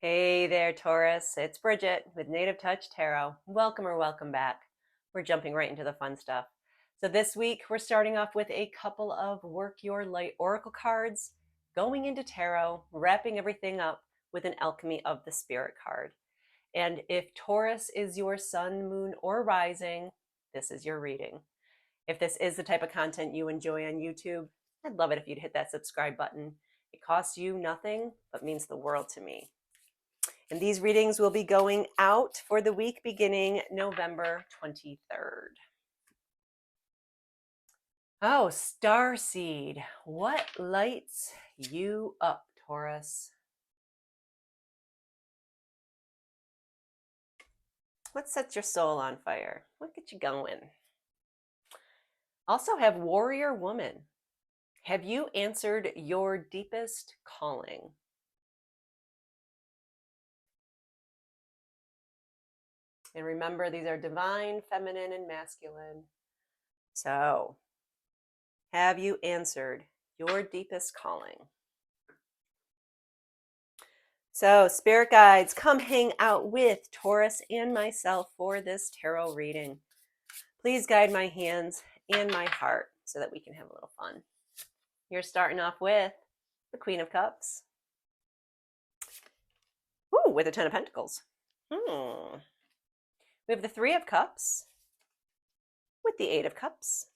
Hey there, Taurus. It's Bridget with Native Touch Tarot. Welcome or welcome back. We're jumping right into the fun stuff. So this week, we're starting off with a couple of Work Your Light Oracle cards, going into tarot, wrapping everything up with an Alchemy of the Spirit card. And if Taurus is your sun, moon, or rising, this is your reading. If this is the type of content you enjoy on YouTube, I'd love it if you'd hit that subscribe button. It costs you nothing, but means the world to me. And these readings will be going out for the week beginning November 23rd. Oh, Starseed, what lights you up, Taurus? What sets your soul on fire? What gets you going? Also have Warrior Woman. Have you answered your deepest calling? And remember, these are divine, feminine, and masculine. So, have you answered your deepest calling? So, spirit guides, come hang out with Taurus and myself for this tarot reading. Please guide my hands and my heart so that we can have a little fun. You're starting off with the Queen of Cups. Ooh, with the Ten of Pentacles. We have the Three of Cups with the Eight of Cups.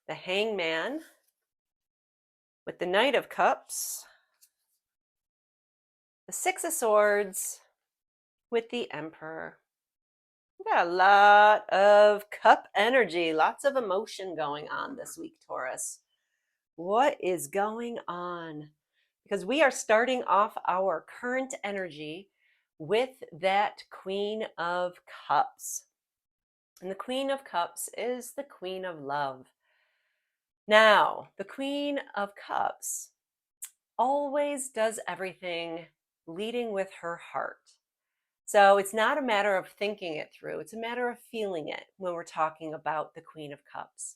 The Hangman with the Knight of Cups. The Six of Swords with the Emperor. We got a lot of cup energy, lots of emotion going on this week, Taurus. What is going on? Because we are starting off our current energy with that Queen of Cups. And the Queen of Cups is the Queen of Love. Now, the Queen of Cups always does everything leading with her heart. So it's not a matter of thinking it through. It's a matter of feeling it when we're talking about the Queen of Cups.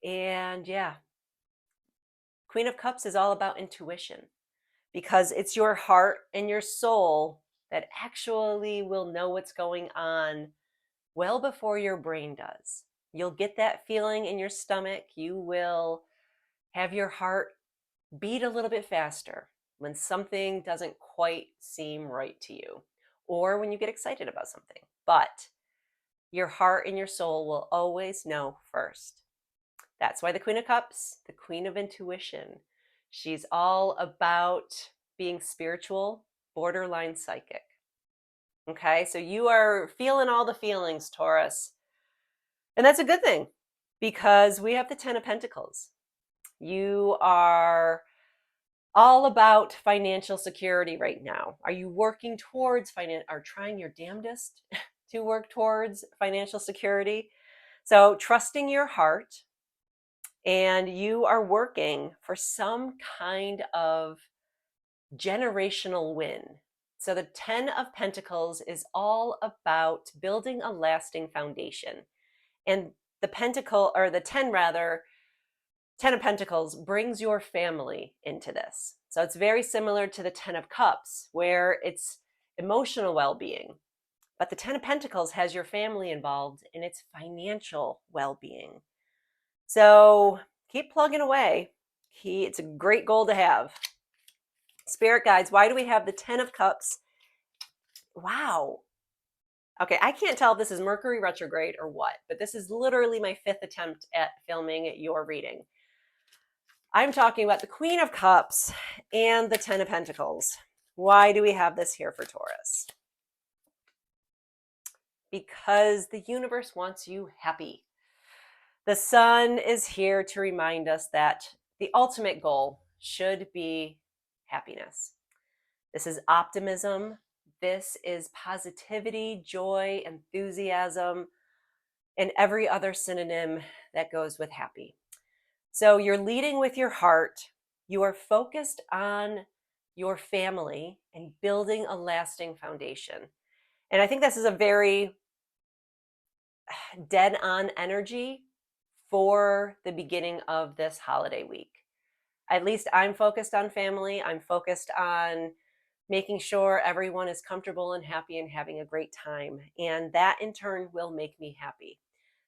And yeah, Queen of Cups is all about intuition because it's your heart and your soul that actually will know what's going on well before your brain does. You'll get that feeling in your stomach. You will have your heart beat a little bit faster when something doesn't quite seem right to you, or when you get excited about something. But your heart and your soul will always know first. That's why the Queen of Cups, the Queen of Intuition, she's all about being spiritual, borderline psychic. Okay, so you are feeling all the feelings, Taurus. And that's a good thing because we have the Ten of Pentacles. You are all about financial security right now. Are you working towards or trying your damnedest to work towards financial security? So trusting your heart, and you are working for some kind of generational win. So the 10 of Pentacles is all about building a lasting foundation. And the pentacle, or the 10 rather, 10 of Pentacles brings your family into this. So it's very similar to the 10 of Cups, where it's emotional well-being. But the 10 of Pentacles has your family involved in its financial well-being. So keep plugging away. It's a great goal to have. Spirit guides, why do we have the 10 of Cups? Wow. Okay, I can't tell if this is Mercury retrograde or what, but this is literally my 5th attempt at filming your reading. I'm talking about the Queen of Cups and the 10 of Pentacles. Why do we have this here for Taurus? Because the universe wants you happy. The sun is here to remind us that the ultimate goal should be happiness. This is optimism. This is positivity, joy, enthusiasm, and every other synonym that goes with happy. So you're leading with your heart. You are focused on your family and building a lasting foundation. And I think this is a very dead-on energy for the beginning of this holiday week. At least I'm focused on family. I'm focused on making sure everyone is comfortable and happy and having a great time. And that in turn will make me happy.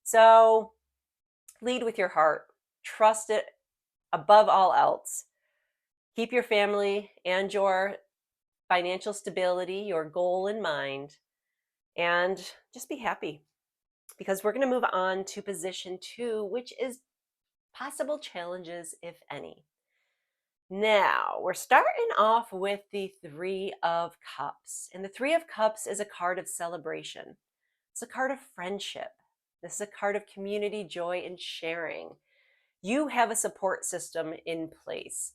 So lead with your heart, trust it above all else. Keep your family and your financial stability, your goal in mind, and just be happy, because we're going to move on to position 2, which is possible challenges, if any. Now, we're starting off with the 3 of Cups. And the 3 of Cups is a card of celebration. It's a card of friendship. This is a card of community, joy, and sharing. You have a support system in place.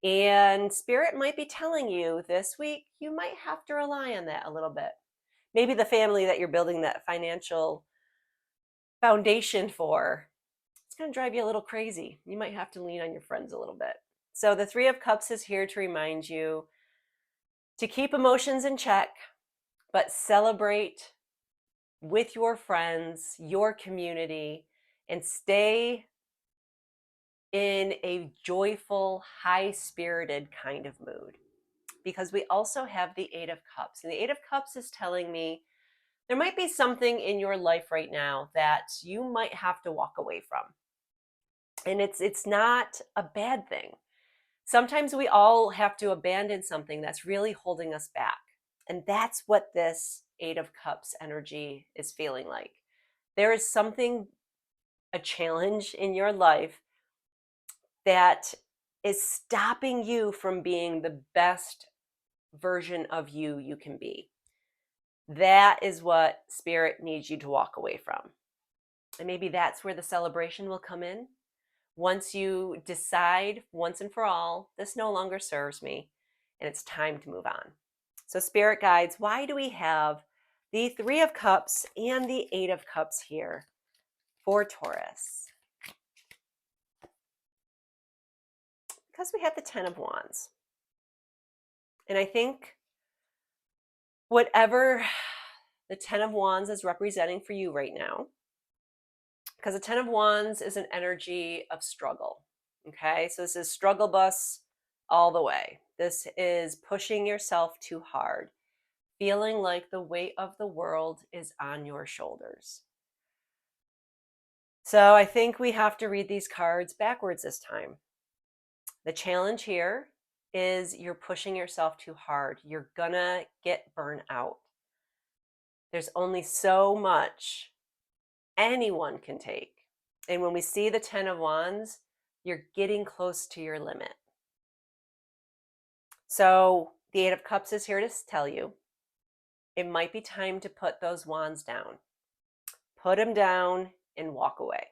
And Spirit might be telling you this week, you might have to rely on that a little bit. Maybe the family that you're building that financial foundation for, it's going to drive you a little crazy. You might have to lean on your friends a little bit. So the 3 of Cups is here to remind you to keep emotions in check, but celebrate with your friends, your community, and stay in a joyful, high-spirited kind of mood. Because we also have the 8 of Cups. And the 8 of Cups is telling me there might be something in your life right now that you might have to walk away from. And it's not a bad thing. Sometimes we all have to abandon something that's really holding us back. And that's what this 8 of Cups energy is feeling like. There is something, a challenge in your life that is stopping you from being the best version of you can be. That is what Spirit needs you to walk away from. And maybe that's where the celebration will come in. Once you decide once and for all, this no longer serves me, and it's time to move on. So Spirit guides, why do we have the 3 of Cups and the 8 of Cups here for Taurus? Because we have the 10 of Wands. And I think whatever the 10 of Wands is representing for you right now, because the 10 of Wands is an energy of struggle. Okay, so this is struggle bus all the way. This is pushing yourself too hard, feeling like the weight of the world is on your shoulders. So I think we have to read these cards backwards this time. The challenge here is you're pushing yourself too hard. You're gonna get burnt out. There's only so much anyone can take. And when we see the 10 of Wands, you're getting close to your limit. So the 8 of Cups is here to tell you it might be time to put those wands down. Put them down and walk away.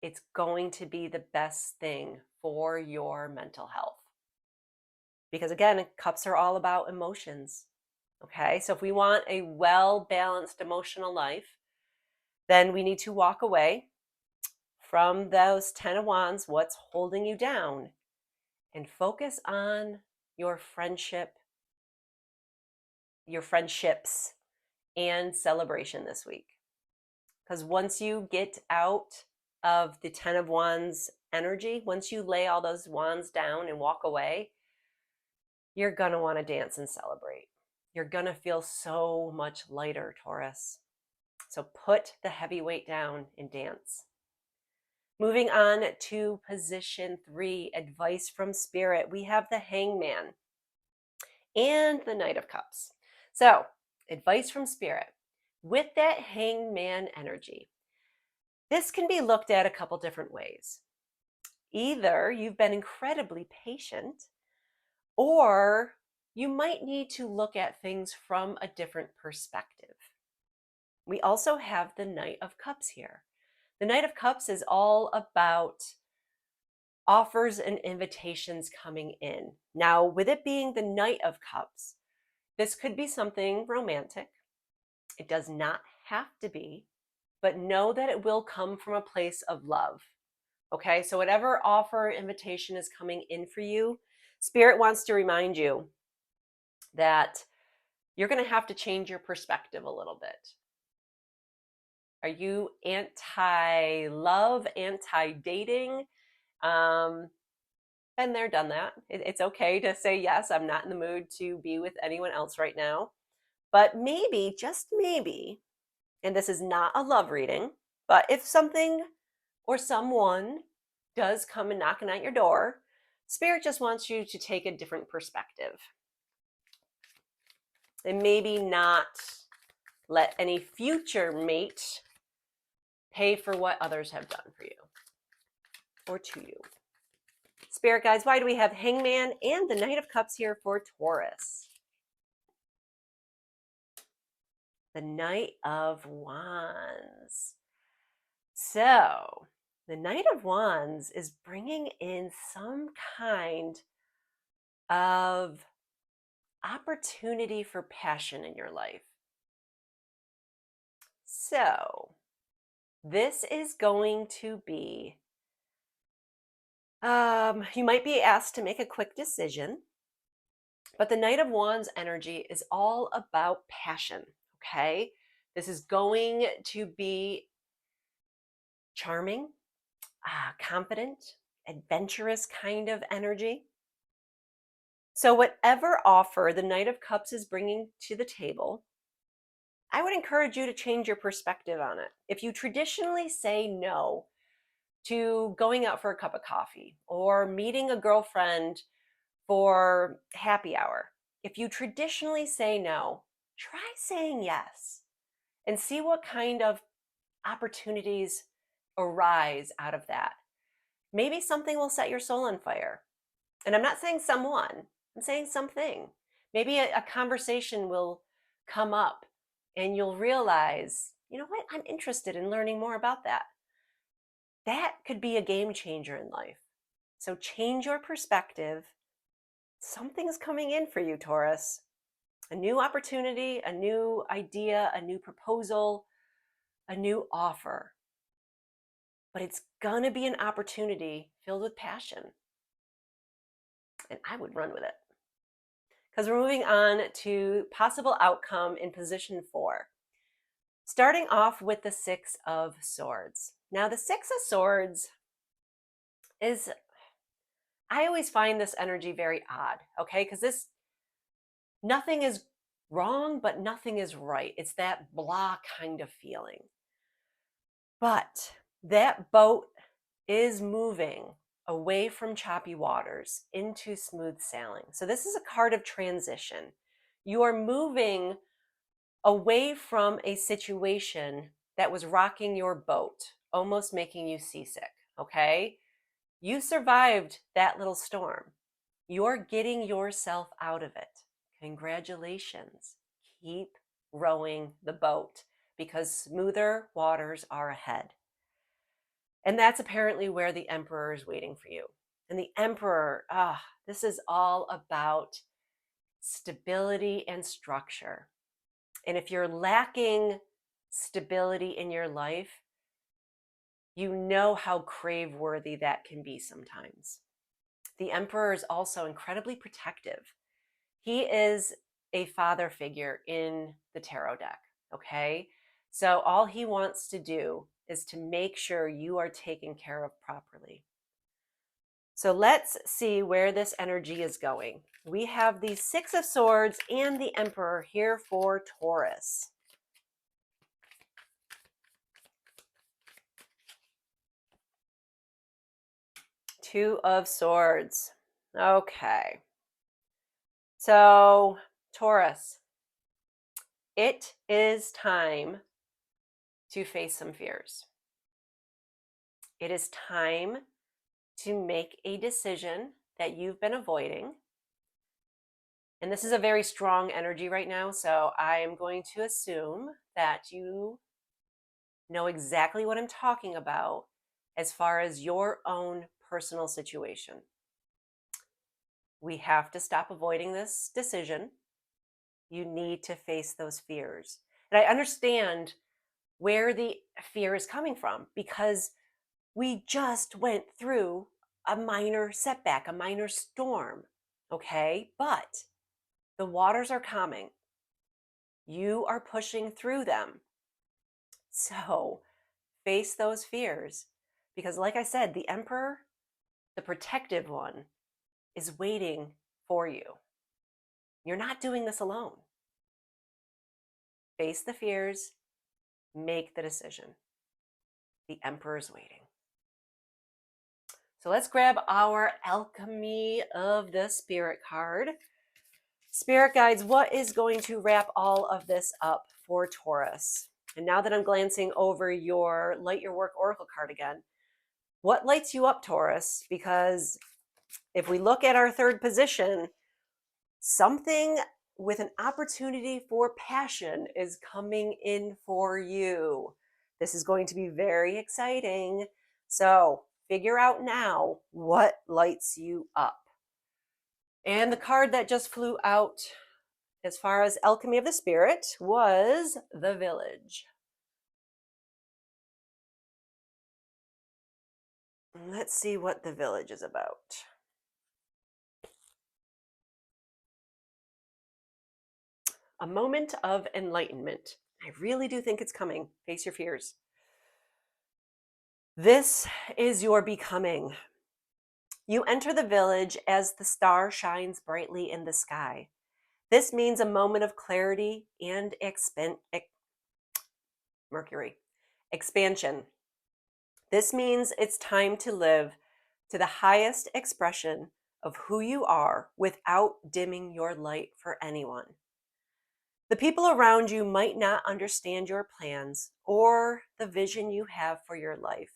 It's going to be the best thing for your mental health. Because again, cups are all about emotions. Okay, so if we want a well-balanced emotional life, then we need to walk away from those 10 of Wands, what's holding you down, and focus on your friendship, your friendships, and celebration this week. Because once you get out of the 10 of Wands energy, once you lay all those wands down and walk away, you're going to want to dance and celebrate. You're going to feel so much lighter, Taurus. So put the heavy weight down and dance. Moving on to position 3, advice from Spirit. We have the Hangman and the Knight of Cups. So, advice from Spirit. With that Hangman energy, this can be looked at a couple different ways. Either you've been incredibly patient, or you might need to look at things from a different perspective. We also have the Knight of Cups here. The Knight of Cups is all about offers and invitations coming in. Now, with it being the Knight of Cups, this could be something romantic. It does not have to be, but know that it will come from a place of love. Okay, so whatever offer or invitation is coming in for you, Spirit wants to remind you that you're going to have to change your perspective a little bit. Are you anti-love, anti-dating? Been there, done that. It's okay to say, yes, I'm not in the mood to be with anyone else right now. But maybe, just maybe, and this is not a love reading, but if something or someone does come and knocking at your door, Spirit just wants you to take a different perspective and maybe not let any future mate pay for what others have done for you or to you. Spirit guides, why do we have Hangman and the Knight of Cups here for Taurus? The Knight of Wands. So, the Knight of Wands is bringing in some kind of opportunity for passion in your life. So, this is going to be, you might be asked to make a quick decision, but the Knight of Wands energy is all about passion, okay? This is going to be charming, confident, adventurous kind of energy. So, whatever offer the Knight of Cups is bringing to the table, I would encourage you to change your perspective on it. If you traditionally say no to going out for a cup of coffee or meeting a girlfriend for happy hour, if you traditionally say no, try saying yes and see what kind of opportunities arise out of that. Maybe something will set your soul on fire. And I'm not saying someone, I'm saying something. Maybe a conversation will come up and you'll realize, you know what, I'm interested in learning more about that. That could be a game changer in life. So change your perspective. Something's coming in for you, Taurus. A new opportunity, a new idea, a new proposal, a new offer. But it's going to be an opportunity filled with passion. And I would run with it. Because we're moving on to possible outcome in position 4. Starting off with the Six of Swords. Now, the Six of Swords is, I always find this energy very odd, okay? Because nothing is wrong, but nothing is right. It's that blah kind of feeling. But that boat is moving away from choppy waters into smooth sailing. So this is a card of transition. You are moving away from a situation that was rocking your boat, almost making you seasick, okay? You survived that little storm. You're getting yourself out of it. Congratulations. Keep rowing the boat because smoother waters are ahead. And that's apparently where the Emperor is waiting for you. And the Emperor, this is all about stability and structure. And if you're lacking stability in your life, you know how crave-worthy that can be sometimes. The Emperor is also incredibly protective. He is a father figure in the tarot deck, okay? So all he wants to do is to make sure you are taken care of properly. So let's see where this energy is going. We have the Six of Swords and the Emperor here for Taurus. Two of Swords. Okay. So, Taurus, it is time to face some fears. It is time to make a decision that you've been avoiding. And this is a very strong energy right now, so I am going to assume that you know exactly what I'm talking about as far as your own personal situation. We have to stop avoiding this decision. You need to face those fears. And I understand where the fear is coming from because we just went through a minor setback, a minor storm, okay? But the waters are calming. You are pushing through them. So face those fears because, like I said, the Emperor, the protective one, is waiting for you. You're not doing this alone. Face the fears, make the decision. The Emperor is waiting. So let's grab our Alchemy of the Spirit card. Spirit guides, what is going to wrap all of this up for Taurus? And now that I'm glancing over your Light Your Work Oracle card again, what lights you up, Taurus? Because if we look at our third position, something with an opportunity for passion is coming in for you. This is going to be very exciting. So figure out now what lights you up. And the card that just flew out as far as Alchemy of the Spirit was the Village. Let's see what the Village is about. A moment of enlightenment. I really do think it's coming. Face your fears. This is your becoming. You enter the village as the star shines brightly in the sky. This means a moment of clarity and expansion. This means it's time to live to the highest expression of who you are without dimming your light for anyone. The people around you might not understand your plans or the vision you have for your life.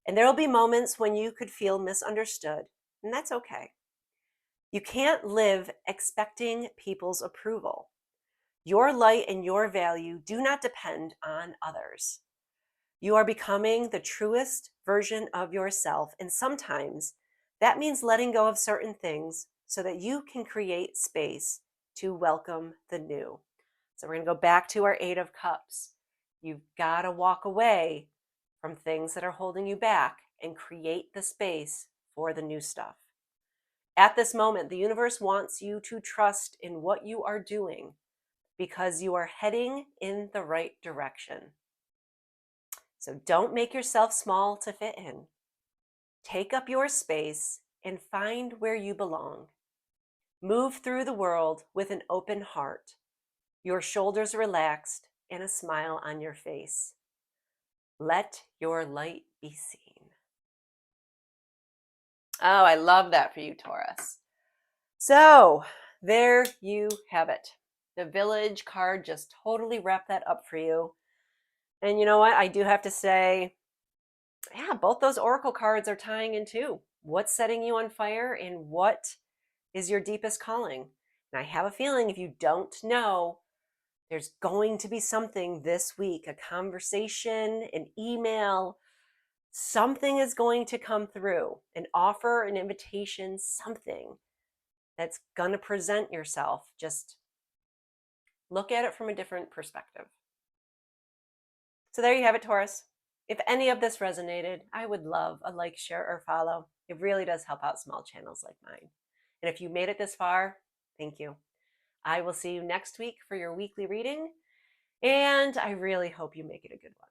And there will be moments when you could feel misunderstood, and that's okay. You can't live expecting people's approval. Your light and your value do not depend on others. You are becoming the truest version of yourself, and sometimes that means letting go of certain things so that you can create space to welcome the new. So we're going to go back to our Eight of Cups. You've got to walk away from things that are holding you back and create the space for the new stuff. At this moment, the universe wants you to trust in what you are doing because you are heading in the right direction. So don't make yourself small to fit in. Take up your space and find where you belong. Move through the world with an open heart, your shoulders relaxed and a smile on your face. Let your light be seen. Oh, I love that for you, Taurus. So there you have it. The Village card just totally wrapped that up for you. And you know what? I do have to say, yeah, both those Oracle cards are tying in too. What's setting you on fire and what is your deepest calling? And I have a feeling if you don't know, there's going to be something this week, a conversation, an email, something is going to come through, an offer, an invitation, something that's going to present yourself. Just look at it from a different perspective. So there you have it, Taurus. If any of this resonated, I would love a like, share, or follow. It really does help out small channels like mine. And if you made it this far, thank you. I will see you next week for your weekly reading, and I really hope you make it a good one.